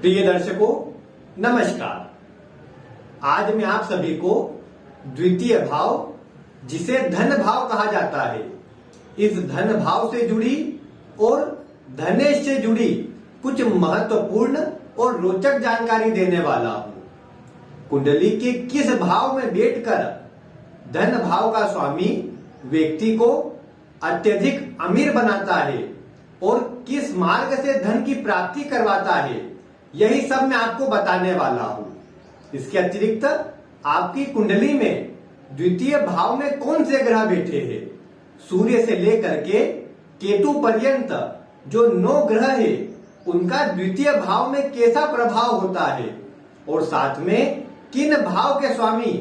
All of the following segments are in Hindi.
प्रिय दर्शकों, नमस्कार। आज मैं आप सभी को द्वितीय भाव, जिसे धन भाव कहा जाता है, इस धन भाव से जुड़ी और धनेश से जुड़ी कुछ महत्वपूर्ण और रोचक जानकारी देने वाला हूं। कुंडली के किस भाव में बैठकर धन भाव का स्वामी व्यक्ति को अत्यधिक अमीर बनाता है और किस मार्ग से धन की प्राप्ति करवाता है, यही सब मैं आपको बताने वाला हूं। इसके अतिरिक्त आपकी कुंडली में द्वितीय भाव में कौन से ग्रह बैठे हैं, सूर्य से लेकर के केतु पर्यंत जो 9 ग्रह है, उनका द्वितीय भाव में कैसा प्रभाव होता है और साथ में किन भाव के स्वामी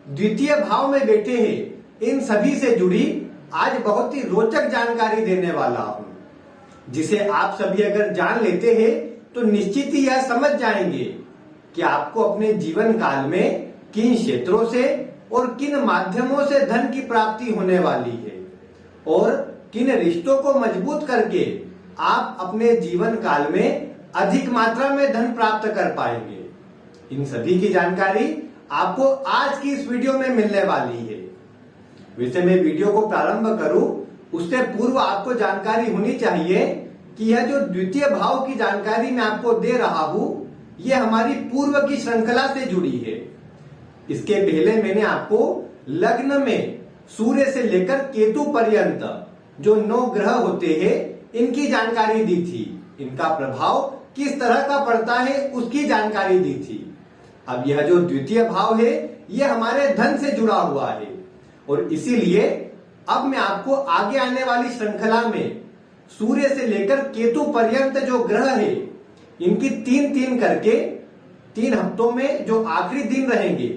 द्वितीय भाव में बैठे हैं, इन सभी से जुड़ी आज बहुत ही रोचक जानकारी देने वाला हूं, जिसे आप सभी अगर जान लेते हैं तो निश्चित ही यह समझ जाएंगे कि आपको अपने जीवन काल में किन क्षेत्रों से और किन माध्यमों से धन की प्राप्ति होने वाली है और किन रिश्तों को मजबूत करके आप अपने जीवन काल में अधिक मात्रा में धन प्राप्त कर पाएंगे। इन सभी की जानकारी आपको आज की इस वीडियो में मिलने वाली है। वैसे मैं वीडियो को प्रारंभ करूं उससे पूर्व आपको जानकारी होनी चाहिए कि यह जो द्वितीय भाव की जानकारी मैं आपको दे रहा हूं, यह हमारी पूर्व की श्रृंखला से जुड़ी है। इसके पहले मैंने आपको लग्न में सूर्य से लेकर केतु पर्यंत जो 9 ग्रह होते हैं, इनकी जानकारी दी थी। इनका प्रभाव किस तरह का पड़ता है उसकी जानकारी दी थी। अब यह जो द्वितीय भाव है, यह हमारे धन से जुड़ा हुआ है और इसीलिए अब मैं आपको आगे आने वाली श्रृंखला में सूर्य से लेकर केतु पर्यंत जो ग्रह है, इनकी 3-3 करके 3 हफ्तों में जो आखिरी दिन रहेंगे,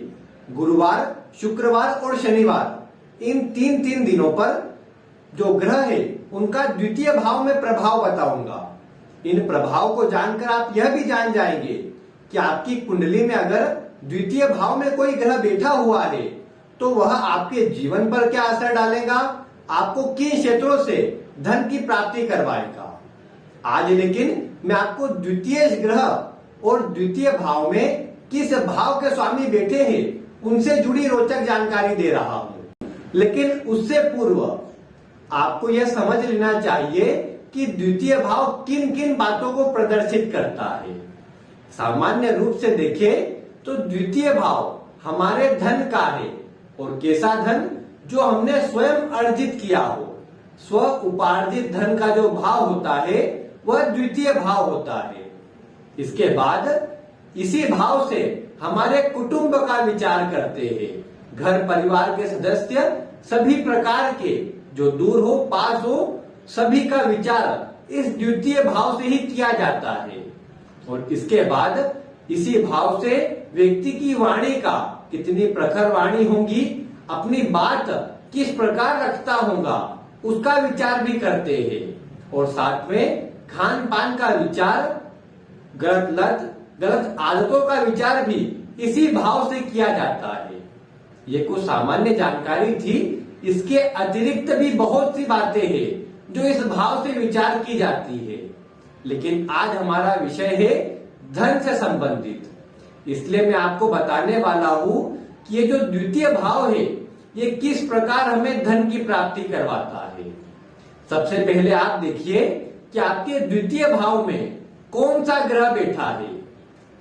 गुरुवार, शुक्रवार और शनिवार, इन 3-3 दिनों पर जो ग्रह है उनका द्वितीय भाव में प्रभाव बताऊंगा। इन प्रभाव को जानकर आप यह भी जान जाएंगे कि आपकी कुंडली में अगर द्वितीय भाव में कोई ग्रह बैठा हुआ है तो वह आपके जीवन पर क्या असर डालेगा, आपको किन क्षेत्रों से धन की प्राप्ति करवाएगा। आज लेकिन मैं आपको द्वितीय ग्रह और द्वितीय भाव में किस भाव के स्वामी बैठे हैं, उनसे जुड़ी रोचक जानकारी दे रहा हूं। लेकिन उससे पूर्व आपको यह समझ लेना चाहिए कि द्वितीय भाव किन किन बातों को प्रदर्शित करता है। सामान्य रूप से देखें तो द्वितीय भाव हमारे धन का है और कैसा धन, जो हमने स्वयं अर्जित किया हो। स्व उपार्जित धन का जो भाव होता है वह द्वितीय भाव होता है। इसके बाद इसी भाव से हमारे कुटुंब का विचार करते हैं। घर परिवार के सदस्य सभी प्रकार के, जो दूर हो पास हो, सभी का विचार इस द्वितीय भाव से ही किया जाता है। और इसके बाद इसी भाव से व्यक्ति की वाणी का कितनी प्रखर वाणी होगी, अपनी बात किस प्रकार रखता होगा, उसका विचार भी करते हैं। और साथ में खान पान का विचार, गलत आदतों का विचार भी इसी भाव से किया जाता है। ये कुछ सामान्य जानकारी थी। इसके अतिरिक्त भी बहुत सी बातें हैं जो इस भाव से विचार की जाती है, लेकिन आज हमारा विषय है धन से संबंधित। इसलिए मैं आपको बताने वाला हूं कि ये जो द्वितीय भाव है, ये किस प्रकार हमें धन की प्राप्ति करवाता है। सबसे पहले आप देखिए कि आपके द्वितीय भाव में कौन सा ग्रह बैठा है।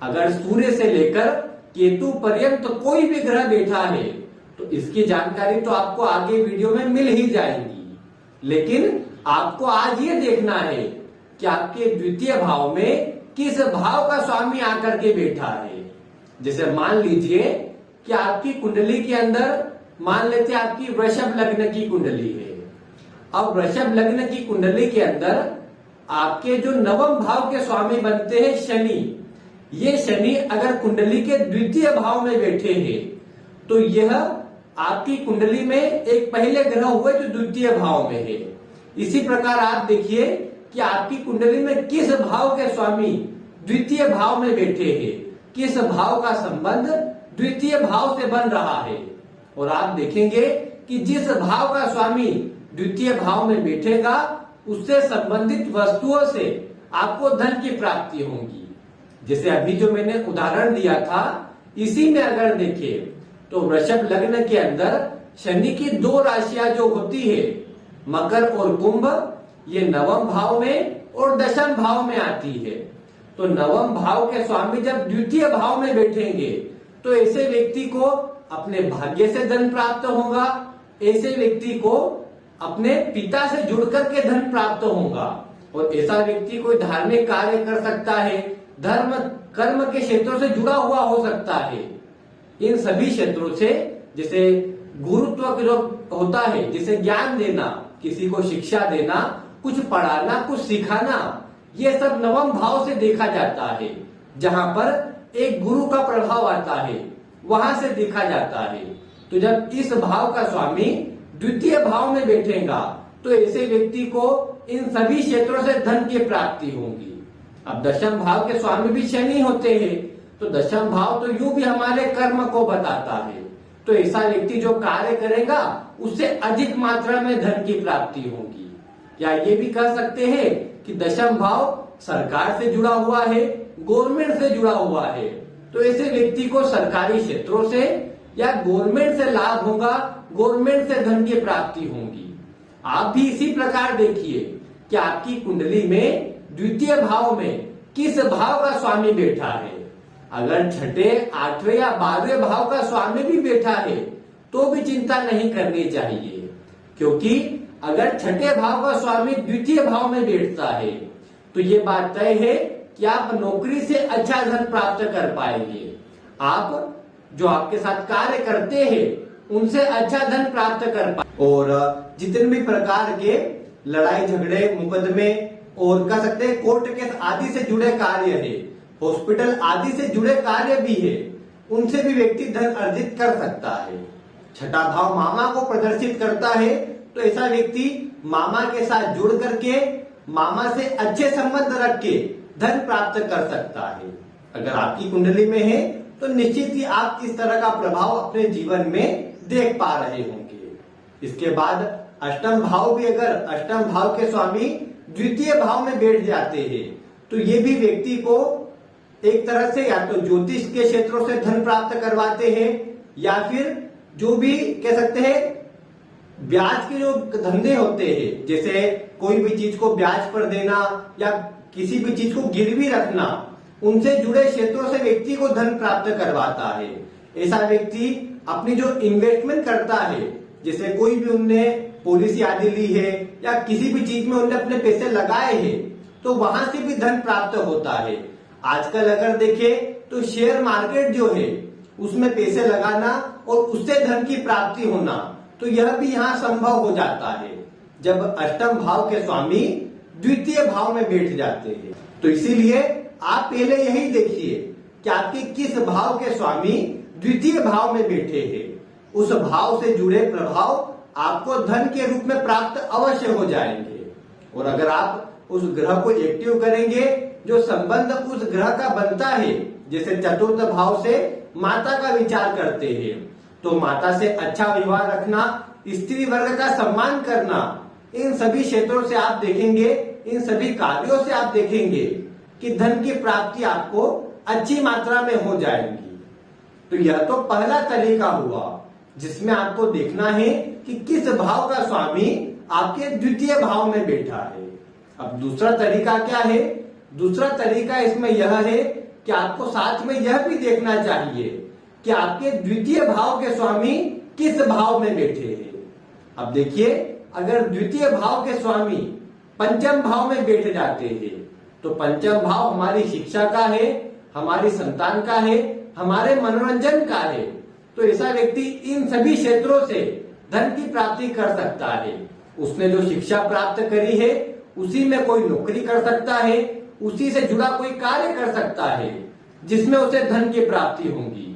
अगर सूर्य से लेकर केतु पर्यंत कोई भी ग्रह बैठा है तो इसकी जानकारी तो आपको आगे वीडियो में मिल ही जाएगी, लेकिन आपको आज ये देखना है कि आपके द्वितीय भाव में किस भाव का स्वामी आकर के बैठा है। जैसे मान लीजिए कि आपकी कुंडली के अंदर, मान लेते हैं आपकी वृषभ लग्न की कुंडली है। अब वृषभ लग्न की कुंडली के अंदर आपके जो नवम भाव के स्वामी बनते हैं शनि, ये शनि अगर कुंडली के द्वितीय भाव में बैठे हैं तो यह आपकी कुंडली में एक पहले ग्रह हुए जो द्वितीय भाव में है। इसी प्रकार आप देखिए कि आपकी कुंडली में किस भाव के स्वामी द्वितीय भाव में बैठे हैं, किस भाव का संबंध द्वितीय भाव से बन रहा है। और आप देखेंगे कि जिस भाव का स्वामी द्वितीय भाव में बैठेगा, उससे संबंधित वस्तुओं से आपको धन की प्राप्ति होगी। जैसे अभी जो मैंने उदाहरण दिया था, इसी में अगर देखें तो वृषभ लग्न के अंदर शनि की दो राशियां जो होती है, मकर और कुंभ, ये नवम भाव में और दशम भाव में आती है। तो नवम भाव के स्वामी जब द्वितीय भाव में बैठेंगे तो ऐसे व्यक्ति को अपने भाग्य से धन प्राप्त होगा, ऐसे व्यक्ति को अपने पिता से जुड़ करके धन प्राप्त होगा, और ऐसा व्यक्ति कोई धार्मिक कार्य कर सकता है, धर्म कर्म के क्षेत्रों से जुड़ा हुआ हो सकता है। इन सभी क्षेत्रों से, जैसे गुरुत्व जो होता है, जैसे ज्ञान देना, किसी को शिक्षा देना, कुछ पढ़ाना, कुछ सिखाना, ये सब नवम भाव से देखा जाता है। जहां पर एक गुरु का प्रभाव आता है वहां से देखा जाता है। तो जब इस भाव का स्वामी द्वितीय भाव में बैठेगा तो ऐसे व्यक्ति को इन सभी क्षेत्रों से धन की प्राप्ति होगी। अब दशम भाव के स्वामी भी शनि होते हैं, तो दशम भाव तो यूं भी हमारे कर्म को बताता है। तो ऐसा व्यक्ति जो कार्य करेगा उससे अधिक मात्रा में धन की प्राप्ति होगी। या ये भी कह सकते हैं कि दशम भाव सरकार से जुड़ा हुआ है, गवर्नमेंट से जुड़ा हुआ है, तो ऐसे व्यक्ति को सरकारी क्षेत्रों से या गवर्नमेंट से लाभ होगा, गवर्नमेंट से धन की प्राप्ति होगी। आप भी इसी प्रकार देखिए कि आपकी कुंडली में द्वितीय भाव में किस भाव का स्वामी बैठा है। अगर छठे, आठवें या 12वें भाव का स्वामी भी बैठा है तो भी चिंता नहीं करनी चाहिए, क्योंकि अगर छठे भाव का स्वामी द्वितीय भाव में बैठता है तो ये बात तय है कि आप नौकरी से अच्छा धन प्राप्त कर पाएंगे। आप जो आपके साथ कार्य करते हैं उनसे अच्छा धन प्राप्त कर पाए। और जितने भी प्रकार के लड़ाई झगड़े, मुकदमे और कह सकते हैं कोर्ट केस आदि से जुड़े कार्य है, हॉस्पिटल आदि से जुड़े कार्य भी है, उनसे भी व्यक्ति धन अर्जित कर सकता है। छठा भाव मामा को प्रदर्शित करता है, तो ऐसा व्यक्ति मामा के साथ जुड़ करके मामा से अच्छे संबंध रख के धन प्राप्त कर सकता है। अगर आपकी कुंडली में है तो निश्चित ही आप इस तरह का प्रभाव अपने जीवन में देख पा रहे होंगे। इसके बाद अष्टम भाव भी, अगर अष्टम भाव के स्वामी द्वितीय भाव में बैठ जाते हैं तो ये भी व्यक्ति को एक तरह से या तो ज्योतिष के क्षेत्रों से धन प्राप्त करवाते हैं, या फिर जो भी कह सकते हैं ब्याज के जो धंधे होते हैं, जैसे कोई भी चीज को ब्याज पर देना या किसी भी चीज को गिरवी रखना, उनसे जुड़े क्षेत्रों से व्यक्ति को धन प्राप्त करवाता है। ऐसा व्यक्ति अपनी जो इन्वेस्टमेंट करता है, जैसे कोई भी उनने पॉलिसी आदि ली है या किसी भी चीज में उनने अपने पैसे लगाए हैं, तो वहां से भी धन प्राप्त होता है। आजकल अगर देखें तो शेयर मार्केट जो है उसमें पैसे लगाना और उससे धन की प्राप्ति होना, तो यह भी यहाँ संभव हो जाता है जब अष्टम भाव के स्वामी द्वितीय भाव में बैठ जाते हैं। तो इसीलिए आप पहले यही देखिए कि आपके किस भाव के स्वामी द्वितीय भाव में बैठे हैं। उस भाव से जुड़े प्रभाव आपको धन के रूप में प्राप्त अवश्य हो जाएंगे। और अगर आप उस ग्रह को एक्टिव करेंगे, जो संबंध उस ग्रह का बनता है, जैसे चतुर्थ भाव से माता का विचार करते हैं, तो माता से अच्छा व्यवहार रखना, स्त्री वर्ग का सम्मान करना, इन सभी क्षेत्रों से आप देखेंगे, इन सभी कार्यों से आप देखेंगे कि धन की प्राप्ति आपको अच्छी मात्रा में हो जाएगी। तो यह तो पहला तरीका हुआ जिसमें आपको देखना है कि किस भाव का स्वामी आपके द्वितीय भाव में बैठा है। अब दूसरा तरीका क्या है? दूसरा तरीका इसमें यह है कि आपको साथ में यह भी देखना चाहिए कि आपके द्वितीय भाव के स्वामी किस भाव में बैठे हैं। अब देखिए, अगर द्वितीय भाव के स्वामी पंचम भाव में बैठ जाते हैं तो पंचम भाव हमारी शिक्षा का है, हमारी संतान का है, हमारे मनोरंजन का है। तो ऐसा व्यक्ति इन सभी क्षेत्रों से धन की प्राप्ति कर सकता है। उसने जो शिक्षा प्राप्त करी है उसी में कोई नौकरी कर सकता है, उसी से जुड़ा कोई कार्य कर सकता है जिसमें उसे धन की प्राप्ति होगी।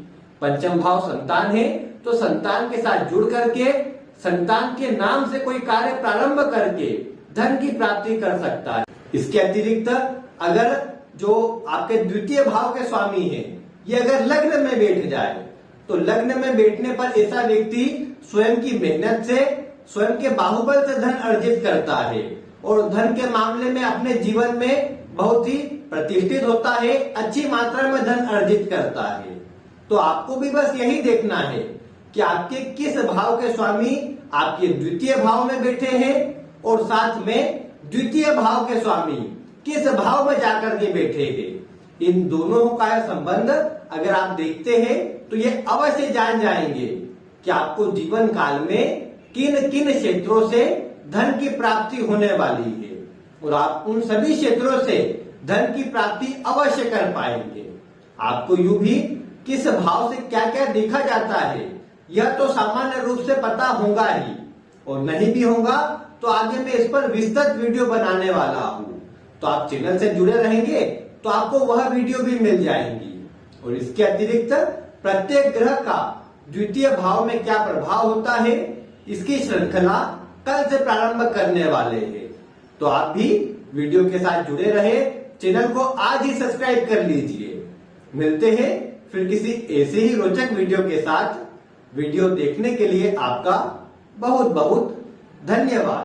पंचम भाव संतान है, तो संतान के साथ जुड़ करके संतान के नाम से कोई कार्य प्रारंभ करके धन की प्राप्ति कर सकता है। इसके अतिरिक्त अगर जो आपके द्वितीय भाव के स्वामी हैं, ये अगर लग्न में बैठ जाए तो लग्न में बैठने पर ऐसा व्यक्ति स्वयं की मेहनत से, स्वयं के बाहुबल से धन अर्जित करता है और धन के मामले में अपने जीवन में बहुत ही प्रतिष्ठित होता है, अच्छी मात्रा में धन अर्जित करता है। तो आपको भी बस यही देखना है कि आपके किस भाव के स्वामी आपके द्वितीय भाव में बैठे हैं और साथ में द्वितीय भाव के स्वामी किस भाव में जाकर के बैठे हैं। इन दोनों का संबंध अगर आप देखते हैं तो ये अवश्य जान जाएंगे कि आपको जीवन काल में किन किन क्षेत्रों से धन की प्राप्ति होने वाली है और आप उन सभी क्षेत्रों से धन की प्राप्ति अवश्य कर पाएंगे। आपको यूं भी किस भाव से क्या क्या देखा जाता है यह तो सामान्य रूप से पता होगा ही, और नहीं भी होगा तो आगे मैं इस पर विस्तृत वीडियो बनाने वाला हूं। तो आप चैनल से जुड़े रहेंगे तो आपको वह वीडियो भी मिल जाएंगी। और इसके अतिरिक्त प्रत्येक ग्रह का द्वितीय भाव में क्या प्रभाव होता है इसकी श्रृंखला कल से प्रारंभ करने वाले हैं। तो आप भी वीडियो के साथ जुड़े रहे, चैनल को आज ही सब्सक्राइब कर लीजिए। मिलते हैं फिर किसी ऐसे ही रोचक वीडियो के साथ। वीडियो देखने के लिए आपका बहुत बहुत धन्यवाद।